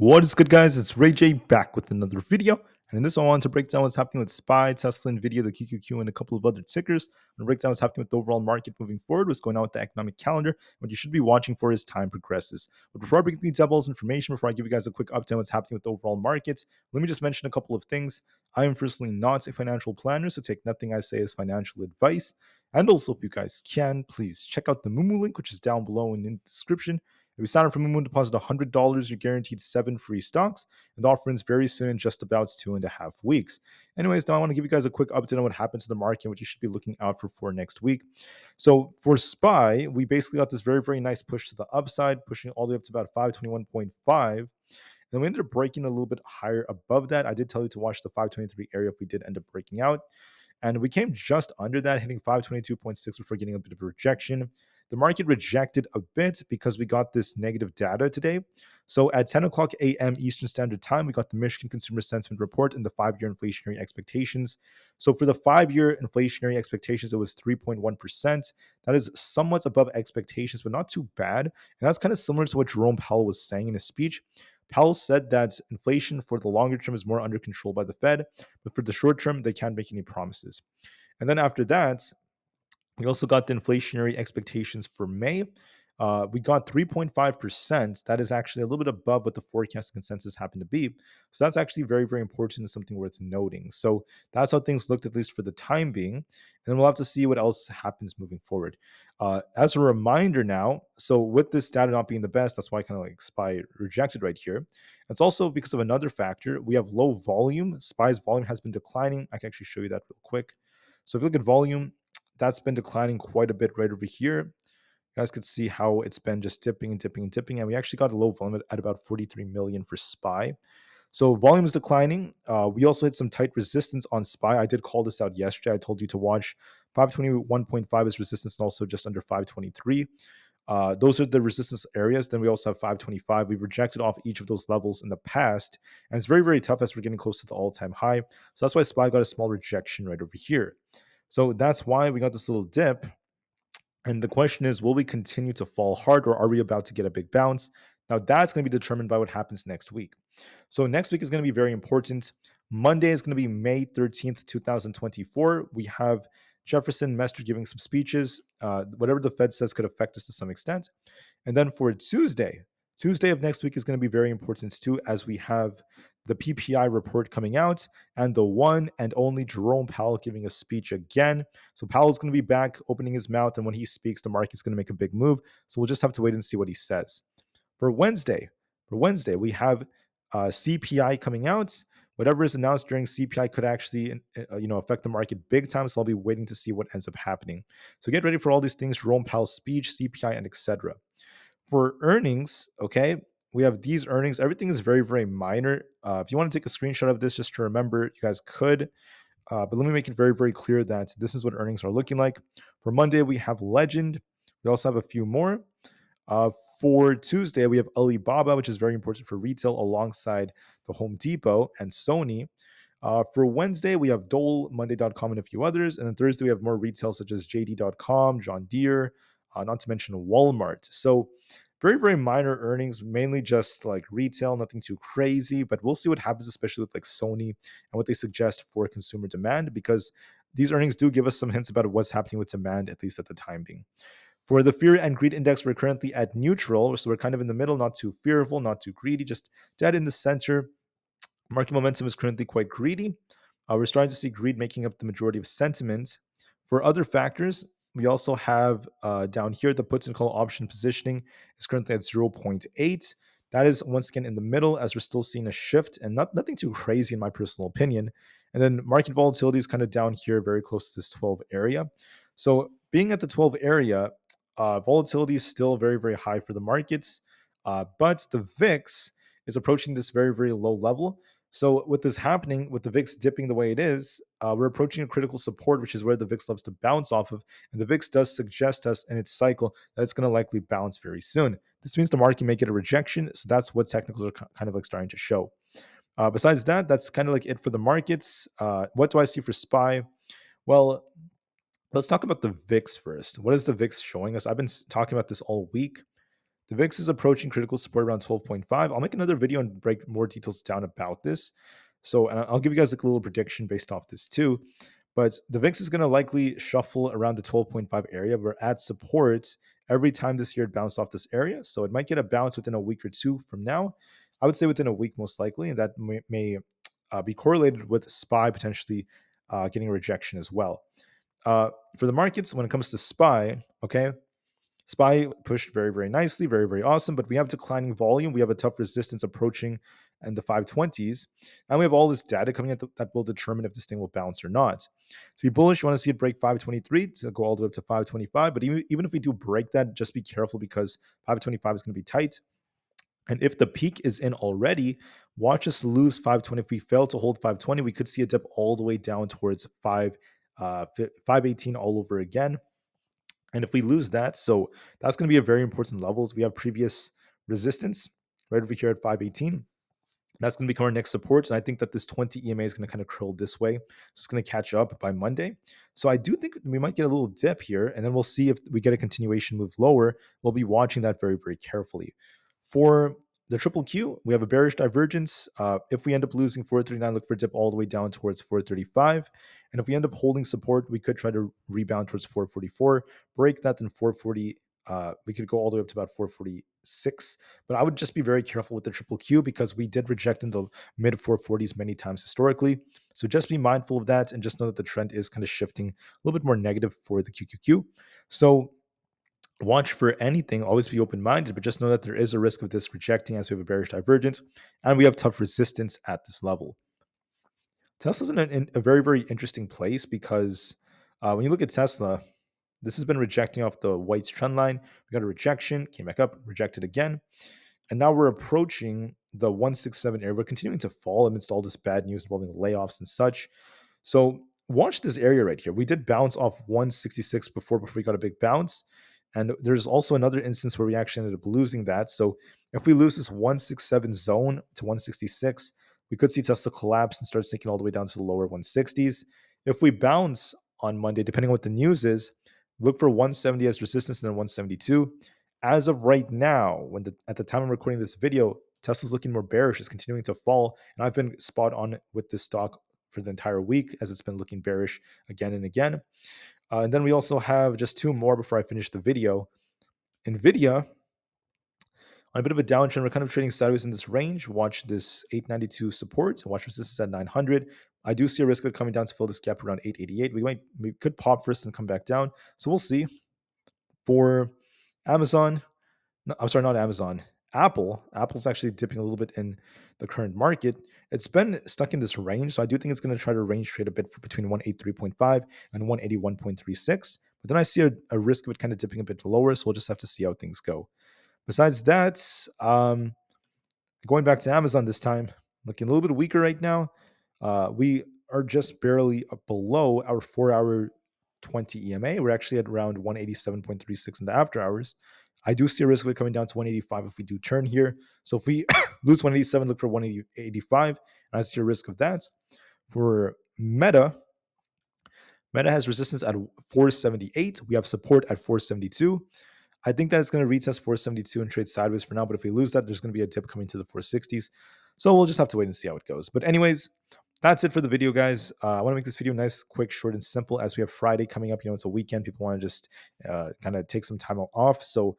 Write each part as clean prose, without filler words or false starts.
What is good, guys? It's Rey-Jay back with another video. And in this one, I want to break down what's happening with SPY, Tesla, Nvda, the QQQ, and a couple of other tickers. I'm going to break down what's happening with the overall market moving forward, what's going on with the economic calendar, what you should be watching for as time progresses. But before I break these up all this information, before I give you guys a quick update on what's happening with the overall market, let me just mention a couple of things. I am personally not a financial planner, so take nothing I say as financial advice. And also, if you guys can, please check out the Moomoo link, which is down below in the description. If you sign up for Moomoo and deposit $100, you're guaranteed 7 free stocks, and the offer ends very soon in just about 2.5 weeks. Anyways, now I want to give you guys a quick update on what happened to the market and what you should be looking out for next week. So for SPY, we basically got this very, very nice push to the upside, pushing all the way up to about 521.5. And then we ended up breaking a little bit higher above that. I did tell you to watch the 523 area if we did end up breaking out. And we came just under that, hitting 522.6 before getting a bit of a rejection. The market rejected a bit because we got this negative data today. So at 10 o'clock a.m. Eastern Standard Time, we got the Michigan Consumer Sentiment Report and the 5-year inflationary expectations. So for the 5-year inflationary expectations, it was 3.1%. That is somewhat above expectations, but not too bad. And that's kind of similar to what Jerome Powell was saying in his speech. Powell said that inflation for the longer term is more under control by the Fed, but for the short term, they can't make any promises. And then after that, we also got the inflationary expectations for May. We got 3.5%. That is actually a little bit above what the forecast consensus happened to be. So that's actually very, very important and something worth noting. So that's how things looked, at least for the time being. And then we'll have to see what else happens moving forward. As a reminder now, so with this data not being the best, that's why I kind of like SPY rejected right here. It's also because of another factor. We have low volume. SPY's volume has been declining. I can actually show you that real quick. So if you look at volume, that's been declining quite a bit right over here. You guys could see how it's been just dipping and dipping and dipping. And we actually got a low volume at about 43 million for SPY. So volume is declining. We also hit some tight resistance on SPY. I did call this out yesterday. I told you to watch 521.5 as resistance and also just under 523. Those are the resistance areas. Then we also have 525. We've rejected off each of those levels in the past. And it's very, very tough as we're getting close to the all-time high. So that's why SPY got a small rejection right over here. So that's why we got this little dip. And the question is, will we continue to fall hard or are we about to get a big bounce? Now, that's going to be determined by what happens next week. So next week is going to be very important. Monday is going to be May 13th, 2024. We have Jefferson Mester giving some speeches. Whatever the Fed says could affect us to some extent. And then for Tuesday of next week is going to be very important too, as we have the PPI report coming out and the one and only Jerome Powell giving a speech again. So Powell's going to be back opening his mouth, and when he speaks, the market's going to make a big move. So we'll just have to wait and see what he says. For Wednesday, we have CPI coming out. Whatever is announced during CPI could actually, affect the market big time. So I'll be waiting to see what ends up happening. So get ready for all these things: Jerome Powell's speech, CPI, and etc. For earnings, okay, we have these earnings. Everything is very, very minor. If you want to take a screenshot of this just to remember, you guys could. But let me make it very, very clear that this is what earnings are looking like. For Monday, we have Legend. We also have a few more. For Tuesday, we have Alibaba, which is very important for retail, alongside the Home Depot and Sony. For Wednesday, we have Dole, Monday.com, and a few others. And then Thursday, we have more retail such as JD.com, John Deere, not to mention Walmart. So very, very minor earnings, mainly just like retail, nothing too crazy. But we'll see what happens, especially with like Sony and what they suggest for consumer demand, because these earnings do give us some hints about what's happening with demand, at least at the time being. For the fear and greed index, we're currently at neutral. So we're kind of in the middle, not too fearful, not too greedy, just dead in the center. Market momentum is currently quite greedy. We're starting to see greed making up the majority of sentiment. For other factors, we also have down here the puts and call option positioning is currently at 0.8. That is once again in the middle, as we're still seeing a shift and nothing too crazy in my personal opinion. And then market volatility is kind of down here, very close to this 12 area. So being at the 12 area, volatility is still very, very high for the markets, but the VIX is approaching this very, very low level. So with this happening, with the VIX dipping the way it is, we're approaching a critical support, which is where the VIX loves to bounce off of. And the VIX does suggest us in its cycle that it's going to likely bounce very soon. This means the market may get a rejection. So that's what technicals are kind of like starting to show. Besides that, that's kind of like it for the markets. What do I see for SPY? Well, let's talk about the VIX first. What is the VIX showing us? I've been talking about this all week. The VIX is approaching critical support around 12.5. I'll make another video and break more details down about this. So, and I'll give you guys like a little prediction based off this too. But the VIX is going to likely shuffle around the 12.5 area. We're at support every time this year it bounced off this area. So it might get a bounce within a week or two from now. I would say within a week, most likely. And that may be correlated with SPY potentially getting a rejection as well. For the markets, when it comes to SPY, okay, SPY pushed very, very nicely, very, very awesome, but we have declining volume. We have a tough resistance approaching in the 520s. And we have all this data coming in that will determine if this thing will bounce or not. To be bullish, you want to see it break 523 to go all the way up to 525. But even if we do break that, just be careful because 525 is going to be tight. And if the peak is in already, watch us lose 520. If we fail to hold 520, we could see a dip all the way down towards 518 all over again. And if we lose that, so that's going to be a very important levels. We have previous resistance right over here at 518. That's going to become our next support. And I think that this 20 EMA is going to kind of curl this way. So it's going to catch up by Monday. So I do think we might get a little dip here, and then we'll see if we get a continuation move lower. We'll be watching that very, very carefully. For the triple Q, we have a bearish divergence. If we end up losing 439, look for a dip all the way down towards 435. And if we end up holding support, we could try to rebound towards 444, break that, then 440. We could go all the way up to about 446, but I would just be very careful with the triple Q because we did reject in the mid 440s many times historically. So just be mindful of that and just know that the trend is kind of shifting a little bit more negative for the QQQ. So watch for anything, always be open-minded, but just know that there is a risk of this rejecting as we have a bearish divergence and we have tough resistance at this level. Tesla's in a very, very interesting place because when you look at Tesla, this has been rejecting off the White's trend line. We got a rejection, came back up, rejected again. And now we're approaching the 167 area. We're continuing to fall amidst all this bad news involving layoffs and such. So watch this area right here. We did bounce off 166 before we got a big bounce. And there's also another instance where we actually ended up losing that. So if we lose this 167 zone to 166, we could see Tesla collapse and start sinking all the way down to the lower 160s. If we bounce on Monday, depending on what the news is, look for 170 as resistance and then 172. As of right now, at the time I'm recording this video, Tesla's looking more bearish, is continuing to fall, and I've been spot on with this stock for the entire week as it's been looking bearish again and again. And then we also have just two more before I finish the video. Nvda, on a bit of a downtrend, we're kind of trading sideways in this range. Watch this 892 support. Watch resistance at 900. I do see a risk of it coming down to fill this gap around 888. We could pop first and come back down. So we'll see. For Amazon, no, I'm sorry, not Amazon. Apple's actually dipping a little bit in the current market. It's been stuck in this range, so I do think it's going to try to range trade a bit for between 183.5 and 181.36. But then I see a risk of it kind of dipping a bit lower, so we'll just have to see how things go. Besides that, going back to Amazon this time, looking a little bit weaker right now. We are just barely below our 4-hour 20 EMA. We're actually at around 187.36 in the after hours. I do see a risk of it coming down to 185 if we do turn here. So if we lose 187, look for 185. And I see a risk of that. For Meta has resistance at 478. We have support at 472. I think that it's going to retest 472 and trade sideways for now. But if we lose that, there's going to be a dip coming to the 460s. So we'll just have to wait and see how it goes. But anyways, that's it for the video, guys. I want to make this video nice, quick, short, and simple as we have Friday coming up. It's a weekend. People want to just kind of take some time off. So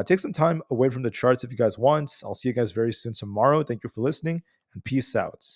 take some time away from the charts if you guys want. I'll see you guys very soon tomorrow. Thank you for listening and peace out.